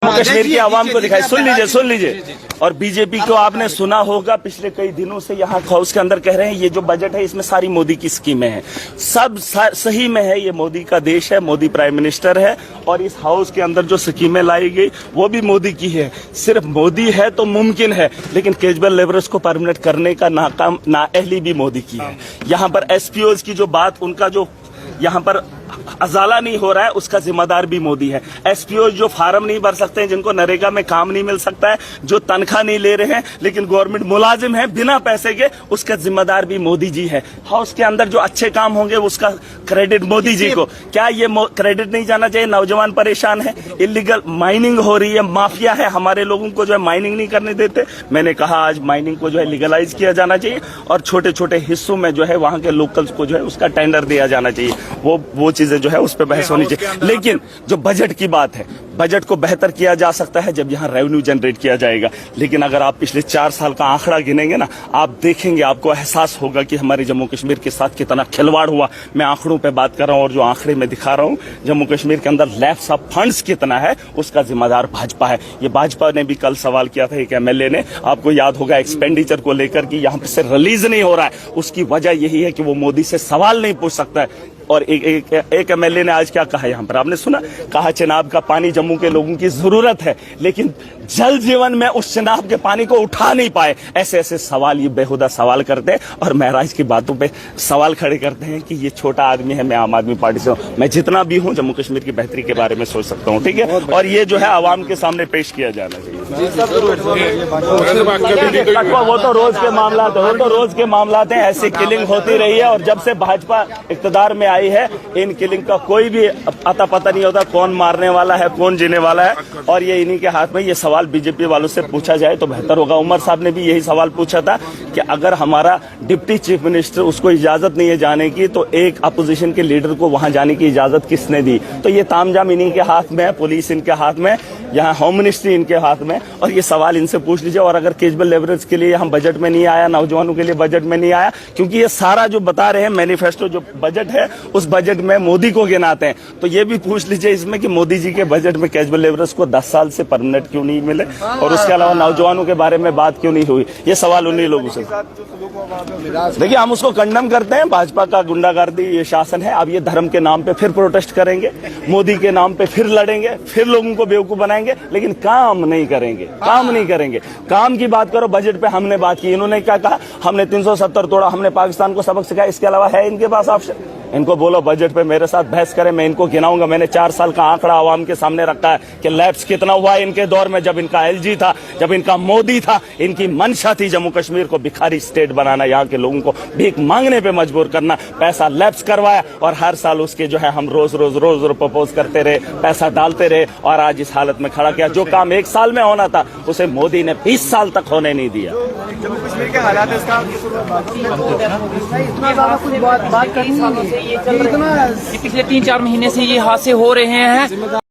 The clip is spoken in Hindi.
कश्मीर की आवाम को दिखाई। सुन लीजिए। और बीजेपी को आपने सुना होगा पिछले कई दिनों से यहाँ हाउस के अंदर कह रहे हैं ये जो बजट है इसमें सारी मोदी की स्कीमें हैं। सब सही में है, ये मोदी का देश है, मोदी प्राइम मिनिस्टर है और इस हाउस के अंदर जो स्कीमें लाई गई वो भी मोदी की है। सिर्फ मोदी है तो मुमकिन है, लेकिन कैजुअल लेबरर्स को परमानेंट करने का नाअहली भी मोदी की है। यहाँ पर एसपीओज की जो बात, उनका जो यहाँ पर अजाला नहीं हो रहा है उसका जिम्मेदार भी मोदी है। एसपीओ जो फार्म नहीं भर सकते हैं, जिनको नरेगा में काम नहीं मिल सकता है, जो तनख्वाह नहीं ले रहे हैं लेकिन गवर्नमेंट मुलाजिम है बिना पैसे के, उसका जिम्मेदार भी मोदी जी है। हाउस के अंदर जो अच्छे काम होंगे उसका क्रेडिट मोदी जी को। क्या ये क्रेडिट नहीं जाना चाहिए? नौजवान परेशान है, इलीगल माइनिंग हो रही है, माफिया है, हमारे लोगों को जो है माइनिंग नहीं करने देते। मैंने कहा आज माइनिंग को जो है लीगलाइज किया जाना चाहिए और छोटे छोटे हिस्सों में जो है वहां के लोकल्स को जो है उसका टेंडर दिया जाना चाहिए। वो चीजें जो है उस पर बहस होनी चाहिए। लेकिन जो बजट की बात है, बजट को बेहतर किया जा सकता है जब यहाँ रेवेन्यू जनरेट किया जाएगा। लेकिन अगर आप पिछले 4 साल का आंकड़ा गिनेंगे ना, आप देखेंगे, आपको एहसास होगा कि हमारे जम्मू कश्मीर के साथ कितना खिलवाड़ हुआ। मैं आंकड़ों पे बात कर रहा हूँ और जो आंकड़े में दिखा रहा हूँ, जम्मू कश्मीर के अंदर लैप्स ऑफ फंड्स कितना है उसका जिम्मेदार भाजपा है। ये भाजपा ने भी कल सवाल किया था एक एमएलए ने, आपको याद होगा, एक्सपेंडिचर को लेकर कि यहाँ से रिलीज नहीं हो रहा है। उसकी वजह यही है कि वो मोदी से सवाल नहीं पूछ सकता है। और एक एमएलए ने आज क्या कहा यहाँ पर आपने सुना? कहा चिनाब का पानी जम्मू के लोगों की जरूरत है, लेकिन जल जीवन में उस चिनाब के पानी को उठा नहीं पाए। ऐसे ऐसे सवाल, ये बेहुदा सवाल करते हैं और महराज की बातों पे सवाल खड़े करते हैं कि ये छोटा आदमी है। मैं आम आदमी पार्टी से हूँ, मैं जितना भी हूँ जम्मू कश्मीर की बेहतरी के बारे में सोच सकता हूँ, ठीक है। और ये जो है आवाम के सामने पेश किया जाना चाहिए। वो तो रोज के मामला हैं, ऐसी किलिंग होती रही है। और जब से भाजपा इक़्तिदार में आई है, इन किलिंग का कोई भी अता पता नहीं होता, कौन मारने वाला है, कौन जीने वाला है। और ये इन्हीं के हाथ में। ये सवाल बीजेपी वालों से पूछा जाए तो बेहतर होगा। उमर साहब ने भी यही सवाल पूछा था कि अगर हमारा डिप्टी चीफ मिनिस्टर, उसको इजाजत नहीं है जाने की, तो एक अपोजिशन के लीडर को वहां जाने की इजाजत किसने दी? तो ये तामझाम इन्हीं के हाथ में है, पुलिस इनके हाथ में, यहाँ होम मिनिस्ट्री इनके हाथ में। और ये सवाल इनसे पूछ लीजिए। और अगर कैजुअल लेबरर्स के लिए हम बजट में नहीं आया, नौजवानों के लिए बजट में नहीं आया, क्योंकि ये सारा जो बता रहे हैं मैनिफेस्टो जो बजट है, उस बजट में मोदी को गिनाते हैं। तो ये भी पूछ लीजिए इसमें कि मोदी जी के बजट में कैजुअल लेबरर्स को 10 साल से परमानेंट क्यों नहीं मिले, और उसके अलावा नौजवानों के बारे में बात क्यों नहीं हुई? ये सवाल उन्हीं लोगों से। देखिए, हम उसको कंडम करते हैं, भाजपा का गुंडागर्दी ये शासन है। अब ये धर्म के नाम पे फिर प्रोटेस्ट करेंगे, मोदी के नाम पे फिर लड़ेंगे, फिर लोगों को बेवकूफ बनाएंगे, लेकिन काम नहीं करेंगे। काम की बात करो। बजट पे हमने बात की, इन्होंने क्या कहा? हमने 370 तोड़ा, हमने पाकिस्तान को सबक सिखाया। इसके अलावा है इनके पास ऑप्शन? इनको बोलो बजट पे मेरे साथ बहस करें, मैं इनको गिनाऊंगा। मैंने 4 साल का आंकड़ा आवाम के सामने रखा है कि लैप्स कितना हुआ है इनके दौर में, जब इनका एलजी था, जब इनका मोदी था। इनकी मंशा थी जम्मू कश्मीर को भिखारी स्टेट बनाना, यहाँ के लोगों को भीख मांगने पे मजबूर करना। पैसा लैप्स करवाया और हर साल उसके जो है हम रोज प्रपोज करते रहे, पैसा डालते रहे और आज इस हालत में खड़ा किया। जो काम 1 साल में होना था उसे मोदी ने 20 साल तक होने नहीं दिया। जम्मू कश्मीर के हालात ये पिछले 3-4 महीने से ये हादसे हो रहे हैं।